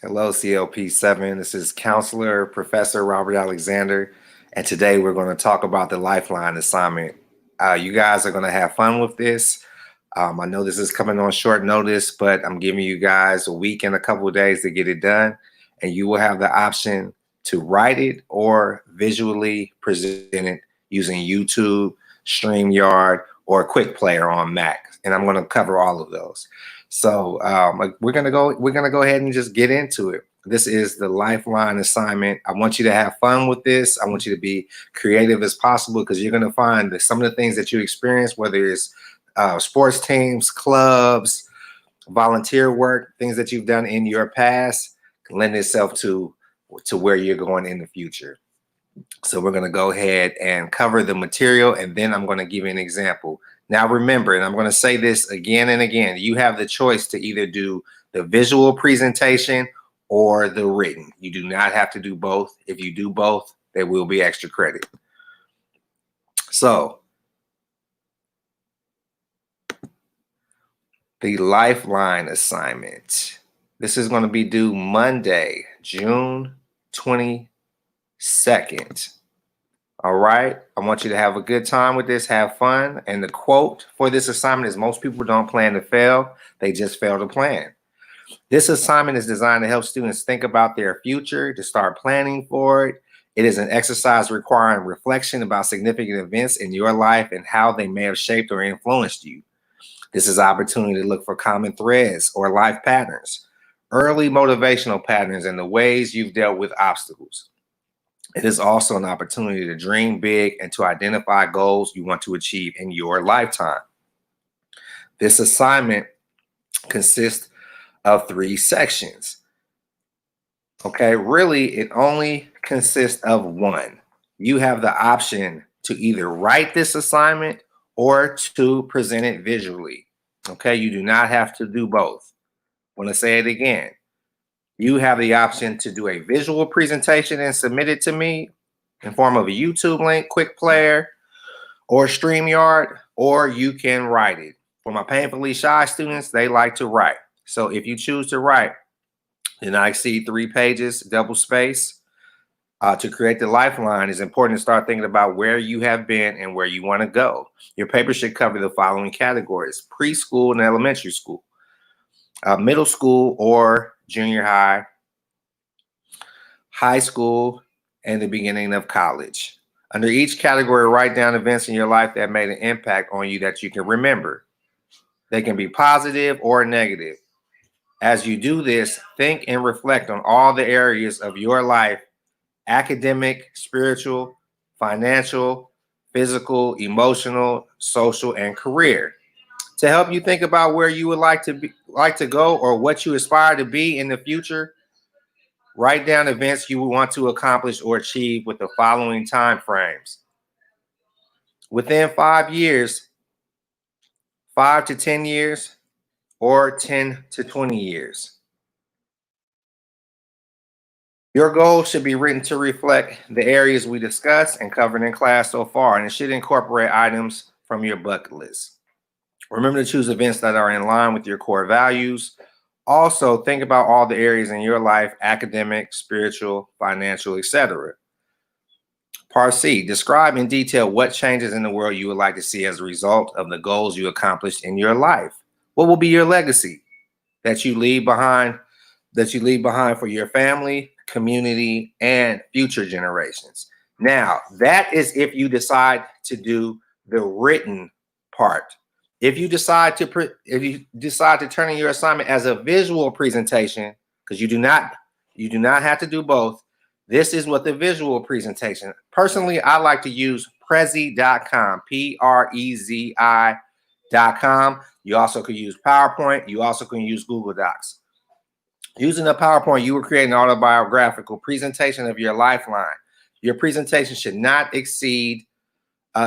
Hello, CLP7. This is Counselor Professor Robert Alexander, and today we're going to talk about the Lifeline assignment. You guys are going to have fun with this. I know this is coming on short notice, but I'm giving you guys a week and a couple of days to get it done, and you will have the option to write it or visually present it using YouTube, StreamYard, or Quick Player on Mac, and I'm going to cover all of those. So we're gonna go ahead and just get into it. This is the Lifeline assignment. I want you to have fun with this. I want you to be creative as possible because you're gonna find that some of the things that you experience, whether it's sports teams, clubs, volunteer work, things that you've done in your past, can lend itself to where you're going in the future. So we're going to go ahead and cover the material, and then I'm going to give you an example. Now remember, and I'm going to say this again and again, you have the choice to either do the visual presentation or the written. You do not have to do both. If you do both, there will be extra credit. So the Lifeline assignment. This is going to be due Monday, June 22nd. All right, I want you to have a good time with this, have fun. And the quote for this assignment is, most people don't plan to fail, they just fail to plan. This assignment is designed to help students think about their future, to start planning for it. It is an exercise requiring reflection about significant events in your life and how they may have shaped or influenced you. This is an opportunity to look for common threads or life patterns, early motivational patterns, and the ways you've dealt with obstacles. It is also an opportunity to dream big and to identify goals you want to achieve in your lifetime. This assignment consists of 3 sections. Okay, really, it only consists of 1. You have the option to either write this assignment or to present it visually. Okay, you do not have to do both. I want to say it again. You have the option to do a visual presentation and submit it to me in form of a YouTube link, Quick Player, or StreamYard, or you can write it. For my painfully shy students, they like to write. So if you choose to write, then I exceed 3 pages, double space. To create the Lifeline, it's important to start thinking about where you have been and where you want to go. Your paper should cover the following categories: preschool and elementary school, middle school or junior high, high school, and the beginning of college. Under each category, write down events in your life that made an impact on you that you can remember. They can be positive or negative. As you do this, think and reflect on all the areas of your life: academic, spiritual, financial, physical, emotional, social, and career. To help you think about where you would like to go or what you aspire to be in the future, write down events you want to accomplish or achieve with the following time frames. Within 5 years, 5 to 10 years, or 10 to 20 years. Your goals should be written to reflect the areas we discussed and covered in class so far, and it should incorporate items from your bucket list. Remember to choose events that are in line with your core values. Also, think about all the areas in your life: academic, spiritual, financial, etc. Part C, describe in detail what changes in the world you would like to see as a result of the goals you accomplished in your life. What will be your legacy that you leave behind for your family, community, and future generations? Now, that is if you decide to do the written part. If you decide to turn in your assignment as a visual presentation, because you do not have to do both, this is what the visual presentation. Personally, I like to use Prezi.com, Prezi.com. You also could use PowerPoint. You also can use Google Docs. Using a PowerPoint, you will create an autobiographical presentation of your Lifeline. Your presentation should not exceed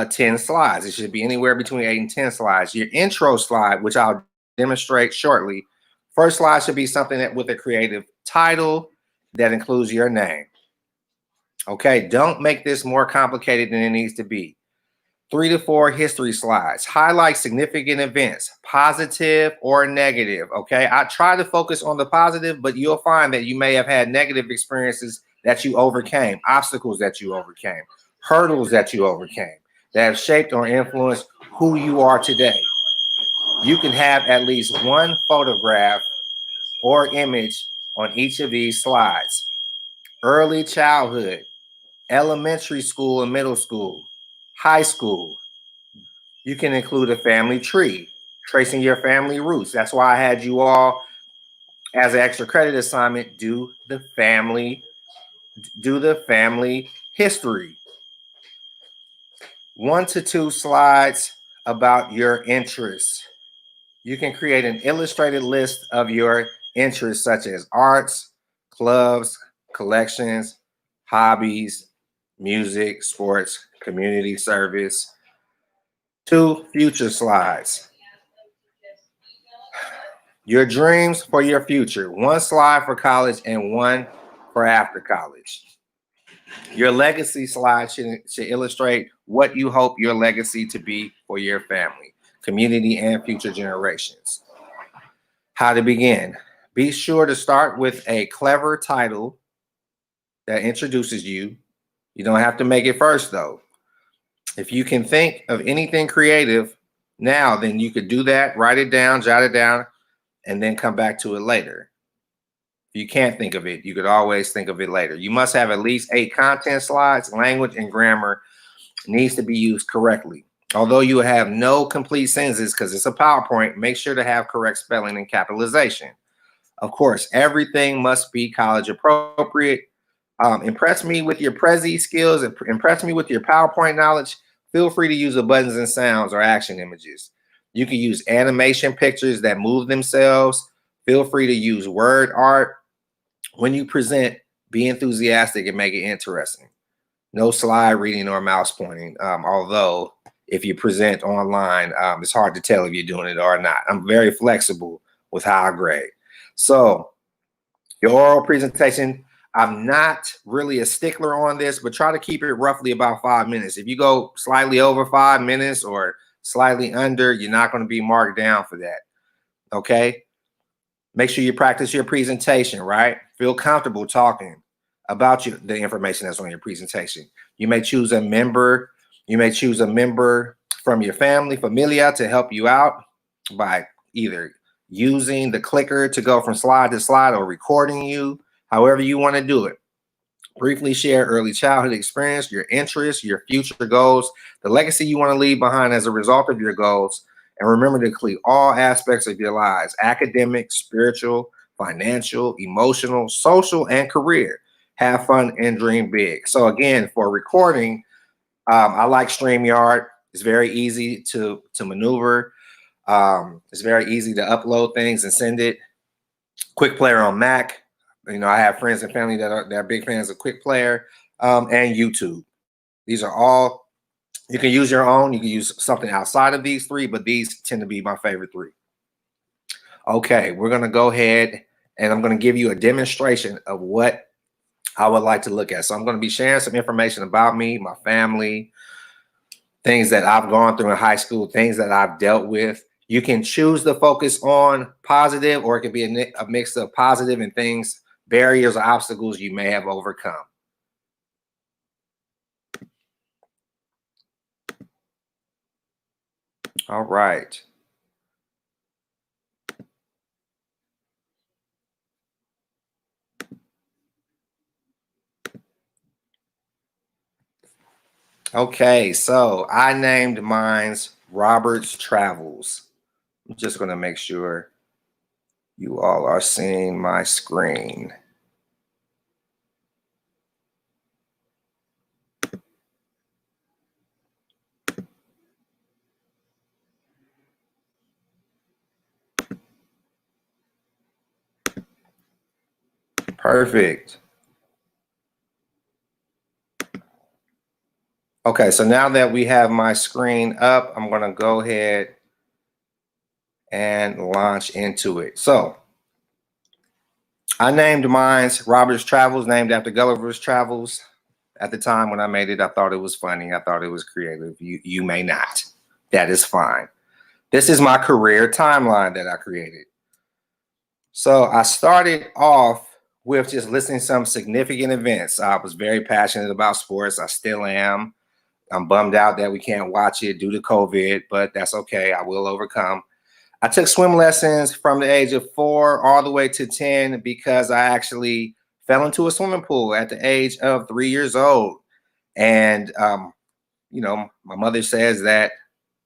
10 slides. It should be anywhere between 8 and 10 slides. Your intro slide, which I'll demonstrate shortly, first slide should be something that with a creative title that includes your name. Okay, don't make this more complicated than it needs to be. 3 to 4 history slides. Highlight significant events, positive or negative. Okay. I try to focus on the positive, but you'll find that you may have had negative experiences that you overcame, obstacles that you overcame, hurdles that you overcame that have shaped or influenced who you are today. You can have at least one photograph or image on each of these slides. Early childhood, elementary school and middle school, high school. You can include a family tree, tracing your family roots. That's why I had you all, as an extra credit assignment, do the family history. 1 to 2 slides about your interests. You can create an illustrated list of your interests, such as arts, clubs, collections, hobbies, music, sports, community service. 2 future slides. Your dreams for your future. 1 slide for college and 1 for after college. Your legacy slide should illustrate what you hope your legacy to be for your family, community, and future generations. How to begin. Be sure to start with a clever title that introduces you. You don't have to make it first, though. If you can think of anything creative now, then you could do that, write it down, jot it down, and then come back to it later. If you can't think of it, you could always think of it later. You must have at least 8 content slides. Language and grammar needs to be used correctly. Although you have no complete sentences because it's a PowerPoint, make sure to have correct spelling and capitalization. Of course, everything must be college appropriate. Impress me with your Prezi skills. Impress me with your PowerPoint knowledge. Feel free to use the buttons and sounds or action images. You can use animation pictures that move themselves. Feel free to use word art. When you present, be enthusiastic and make it interesting. No slide reading or mouse pointing. Although if you present online, it's hard to tell if you're doing it or not. I'm very flexible with how I grade. So your oral presentation, I'm not really a stickler on this, but try to keep it roughly about 5 minutes. If you go slightly over 5 minutes or slightly under, you're not going to be marked down for that. Okay? Make sure you practice your presentation, right? Feel comfortable talking about the information that's on your presentation. You may choose a member. You may choose a member from your familia to help you out by either using the clicker to go from slide to slide or recording you, however you want to do it. Briefly share early childhood experience, your interests, your future goals, the legacy you want to leave behind as a result of your goals. And remember to include all aspects of your lives: academic, spiritual, financial, emotional, social, and career. Have fun and dream big. So again, for recording, I like StreamYard. It's very easy to maneuver. It's very easy to upload things and send it. Quick Player on Mac. You know, I have friends and family that are big fans of Quick Player, and YouTube. These are all, you can use your own. You can use something outside of these 3, but these tend to be my favorite 3. Okay, we're going to go ahead and I'm going to give you a demonstration of what I would like to look at. So I'm going to be sharing some information about me, my family, things that I've gone through in high school, things that I've dealt with. You can choose to focus on positive, or it could be a mix of positive and things, barriers or obstacles you may have overcome. All right. Okay, so I named mine's Robert's Travels. I'm just going to make sure you all are seeing my screen. Perfect. Okay, so now that we have my screen up, I'm going to go ahead and launch into it. So I named mine's Robert's Travels, named after Gulliver's Travels. At the time when I made it, I thought it was funny. I thought it was creative. You may not. That is fine. This is my career timeline that I created. So I started off with just listing some significant events. I was very passionate about sports. I still am. I'm bummed out that we can't watch it due to COVID, but that's okay. I will overcome. I took swim lessons from the age of 4 all the way to 10 because I actually fell into a swimming pool at the age of 3 years old. And, my mother says that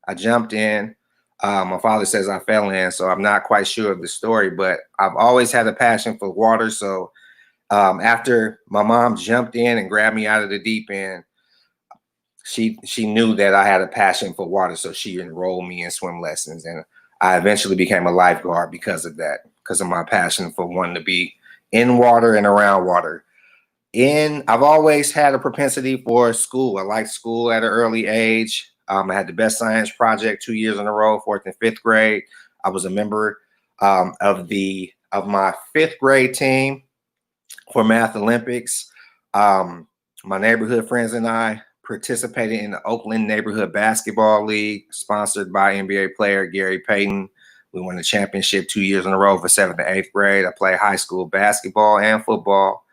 I jumped in. My father says I fell in, so I'm not quite sure of the story, but I've always had a passion for water. So after my mom jumped in and grabbed me out of the deep end, she knew that I had a passion for water, so she enrolled me in swim lessons, and I eventually became a lifeguard because of that, because of my passion for wanting to be in water and around water. I've always had a propensity for school. I liked school at an early age. I had the best science project 2 years in a row, 4th and 5th grade. I was a member of my 5th grade team for Math Olympics. My neighborhood friends and I participated in the Oakland Neighborhood Basketball League, sponsored by NBA player Gary Payton. We won the championship 2 years in a row for 7th and 8th grade. I played high school basketball and football.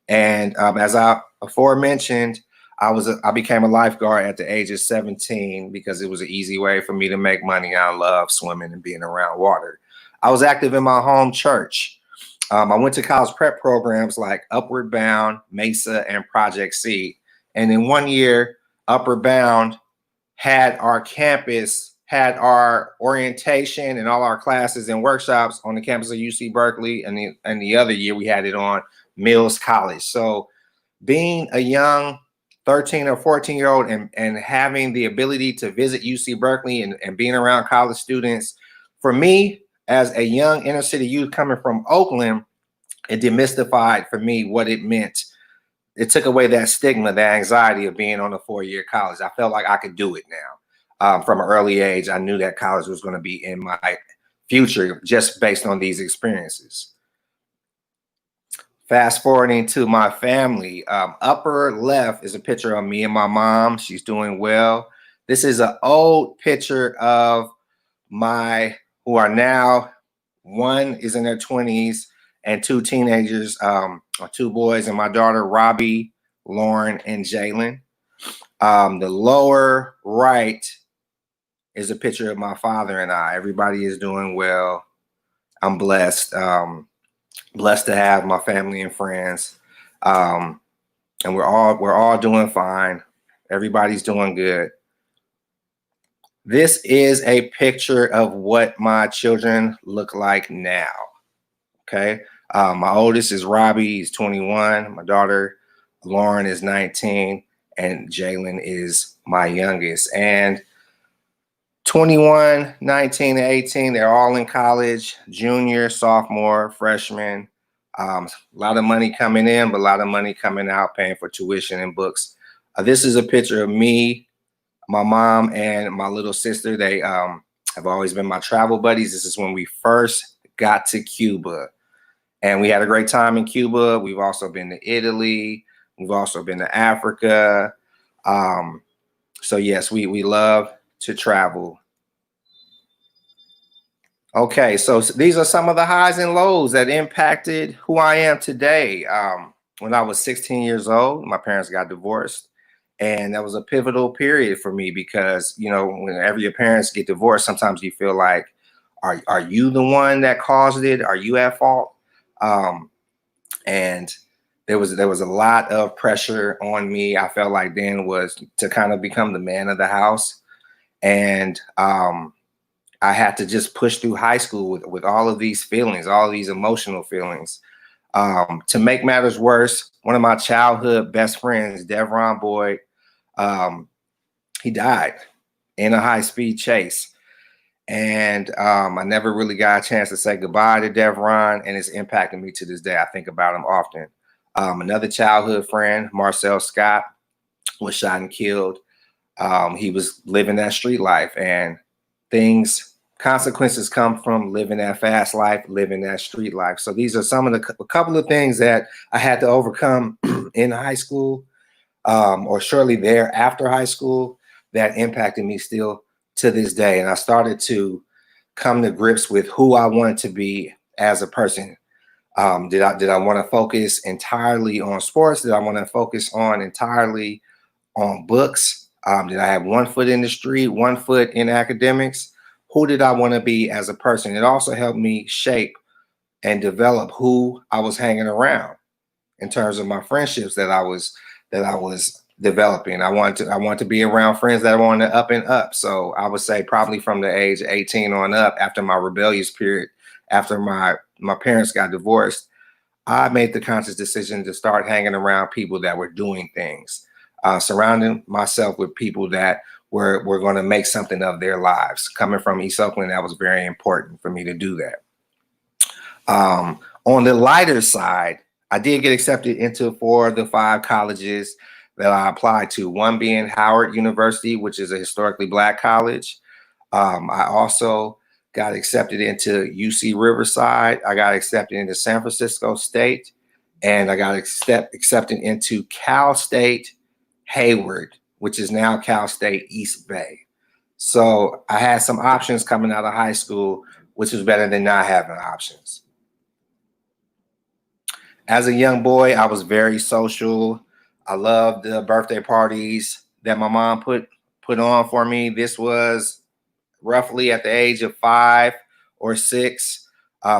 And as I aforementioned, I became a lifeguard at the age of 17 because it was an easy way for me to make money. I love swimming and being around water. I was active in my home church. I went to college prep programs like Upward Bound, Mesa, and Project C. And in 1 year, Upward Bound had our campus, had our orientation and all our classes and workshops on the campus of UC Berkeley. And the other year, we had it on Mills College. So being a young 13 or 14-year-old and having the ability to visit UC Berkeley and being around college students, for me, as a young inner city youth coming from Oakland, it demystified for me what it meant. It took away that stigma, that anxiety of being on a 4-year college. I felt like I could do it now. From an early age, I knew that college was going to be in my future just based on these experiences. Fast forwarding to my family, upper left is a picture of me and my mom. She's doing well. This is an old picture of who are now, one is in their 20s and 2 teenagers, 2 boys, and my daughter, Robbie, Lauren, and Jalen. The lower right is a picture of my father and I. Everybody is doing well. I'm blessed. Blessed to have my family and friends, and we're all doing fine. Everybody's doing good. This is a picture of what my children look like now. Okay, my oldest is Robbie. He's 21. My daughter Lauren is 19, and Jalen is my youngest. And 21, 19, and 18, they're all in college, junior, sophomore, freshman. A lot of money coming in, but a lot of money coming out, paying for tuition and books. This is a picture of me, my mom, and my little sister. They have always been my travel buddies. This is when we first got to Cuba. And we had a great time in Cuba. We've also been to Italy. We've also been to Africa. So yes, we love to travel. Okay, so these are some of the highs and lows that impacted who I am today. When I was 16 years old, my parents got divorced. And that was a pivotal period for me because, whenever your parents get divorced, sometimes you feel like, are you the one that caused it? Are you at fault? And there was a lot of pressure on me. I felt like then was to kind of become the man of the house. And I had to just push through high school with all of these feelings, all of these emotional feelings. To make matters worse, one of my childhood best friends, Devron Boyd, he died in a high-speed chase. And I never really got a chance to say goodbye to Devron, and it's impacting me to this day. I think about him often. Another childhood friend, Marcel Scott, was shot and killed. He was living that street life, and consequences come from living that fast life, living that street life. So these are some of a couple of things that I had to overcome in high school. or shortly there after high school that impacted me still to this day. And I started to come to grips with who I wanted to be as a person. Did I want to focus entirely on sports? Did I want to focus on entirely on books? Did I have one foot in the street, one foot in academics? Who did I want to be as a person? It also helped me shape and develop who I was hanging around in terms of my friendships that I was developing. I want to be around friends that are on the up and up. So I would say probably from the age of 18 on up, after my rebellious period, after my parents got divorced, I made the conscious decision to start hanging around people that were doing things, surrounding myself with people that were going to make something of their lives. Coming from East Oakland, that was very important for me to do that. On the lighter side, I did get accepted into 4 of the 5 colleges that I applied to, one being Howard University, which is a historically Black college. I also got accepted into UC Riverside. I got accepted into San Francisco State, and I got accepted into Cal State Hayward, which is now Cal State East Bay. So I had some options coming out of high school, which was better than not having options. As a young boy, I was very social. I loved the birthday parties that my mom put on for me. This was roughly at the age of 5 or 6.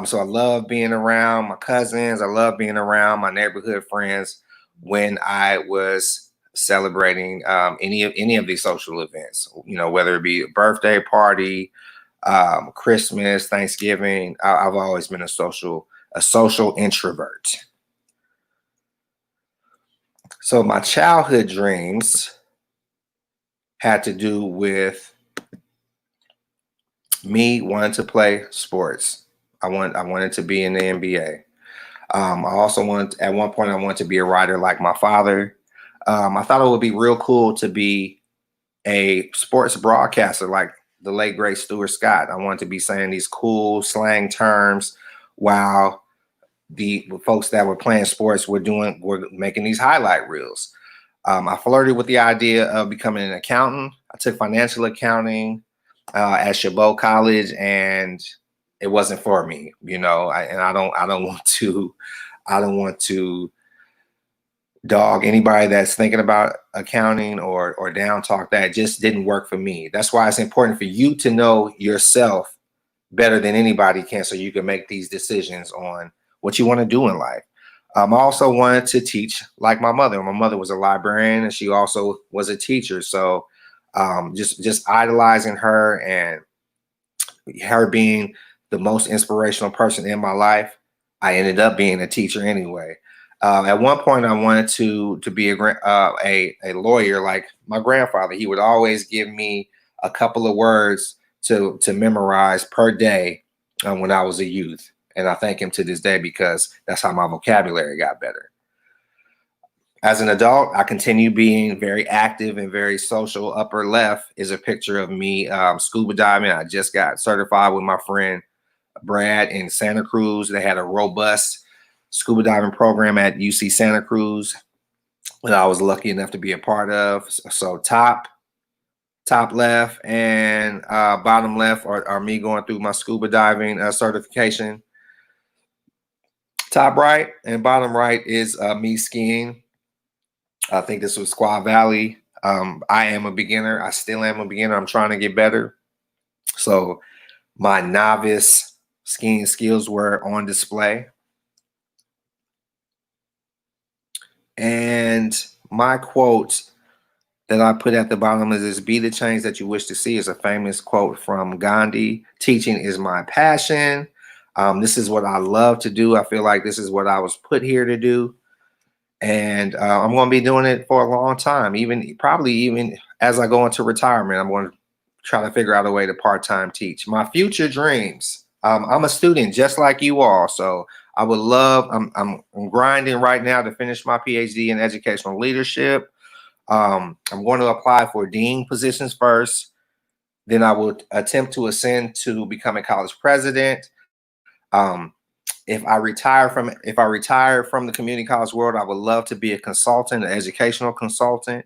So I love being around my cousins. I love being around my neighborhood friends when I was celebrating any of these social events. You know, whether it be a birthday party, Christmas, Thanksgiving. I've always been a social introvert. So my childhood dreams had to do with me wanting to play sports. I wanted to be in the NBA. I also at one point, I wanted to be a writer like my father. I thought it would be real cool to be a sports broadcaster like the late great Stuart Scott. I wanted to be saying these cool slang terms while the folks that were playing sports were making these highlight reels. I flirted with the idea of becoming an accountant. I took financial accounting at Chabot College, and it wasn't for me, you know. I don't want to dog anybody that's thinking about accounting or down talk. That just didn't work for me. That's why it's important for you to know yourself better than anybody can, so you can make these decisions on what you want to do in life. I also wanted to teach like my mother. My mother was a librarian, and she also was a teacher. So just idolizing her and her being the most inspirational person in my life, I ended up being a teacher anyway. At one point, I wanted to be a lawyer like my grandfather. He would always give me a couple of words to memorize per day when I was a youth. And I thank him to this day because that's how my vocabulary got better. As an adult, I continue being very active and very social. Upper left is a picture of me scuba diving. I just got certified with my friend Brad in Santa Cruz. They had a robust scuba diving program at UC Santa Cruz that I was lucky enough to be a part of. So top left and bottom left are me going through my scuba diving certification. Top right and bottom right is me skiing. I think this was Squaw Valley. I am a beginner. I still am a beginner. I'm trying to get better. So my novice skiing skills were on display. And my quote that I put at the bottom is this: "Be the change that you wish to see," is a famous quote from Gandhi. Teaching is my passion. This is what I love to do. I feel like this is what I was put here to do. And I'm going to be doing it for a long time, probably even as I go into retirement. I'm going to try to figure out a way to part-time teach. My future dreams. I'm a student just like you all. So I would love, I'm grinding right now to finish my PhD in educational leadership. I'm going to apply for dean positions first. Then I will attempt to ascend to become a college president. if I retire from the community college world, I would love to be a consultant, an educational consultant.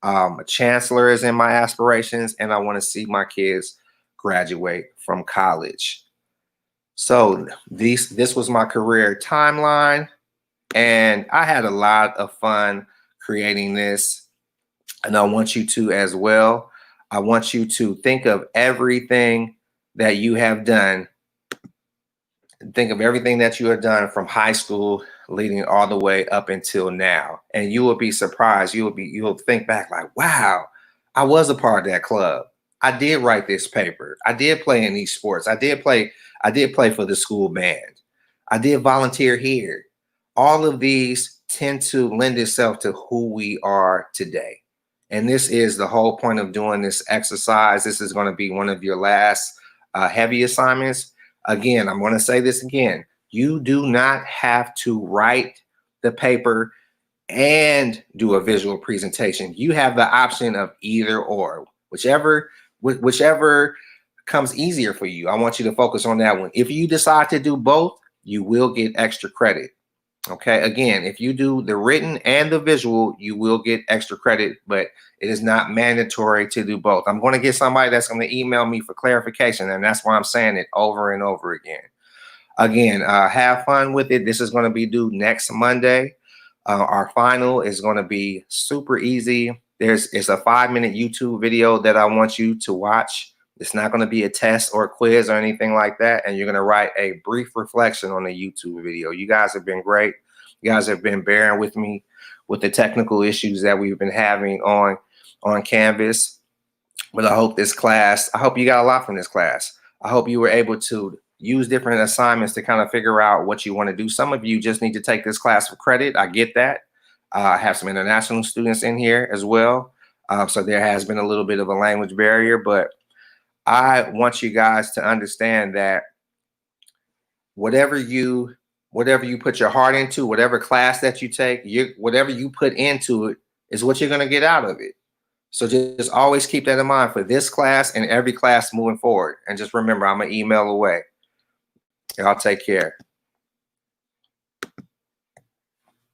A chancellor is in my aspirations, and I want to see my kids graduate from college. So this was my career timeline, and I had a lot of fun creating this, and I want you to as well. I want you to think of everything that you have done. Think of everything that you have done from high school leading all the way up until now. And you will be surprised. You'll think back like, wow, I was a part of that club. I did write this paper. I did play in these sports. I did play for the school band. I did volunteer here. All of these tend to lend itself to who we are today. And this is the whole point of doing this exercise. This is going to be one of your last heavy assignments. Again, I'm going to say this again. You do not have to write the paper and do a visual presentation. You have the option of either or, whichever comes easier for you. I want you to focus on that one. If you decide to do both, you will get extra credit. Okay, again, if you do the written and the visual, you will get extra credit, but it is not mandatory to do both. I'm going to get somebody that's going to email me for clarification, and that's why I'm saying it over and over again. Again, have fun with it. This is going to be due next Monday. Our final is going to be super easy. It's a 5-minute YouTube video that I want you to watch. It's not going to be a test or a quiz or anything like that. And you're going to write a brief reflection on the YouTube video. You guys have been great. You guys have been bearing with me with the technical issues that we've been having on Canvas. But I hope you got a lot from this class. I hope you were able to use different assignments to kind of figure out what you want to do. Some of you just need to take this class for credit. I get that. I have some international students in here as well. So there has been a little bit of a language barrier, but I want you guys to understand that whatever you put your heart into, whatever class that you take, whatever you put into it is what you're going to get out of it. So just always keep that in mind for this class and every class moving forward. And just remember, I'm an email away. Y'all take care.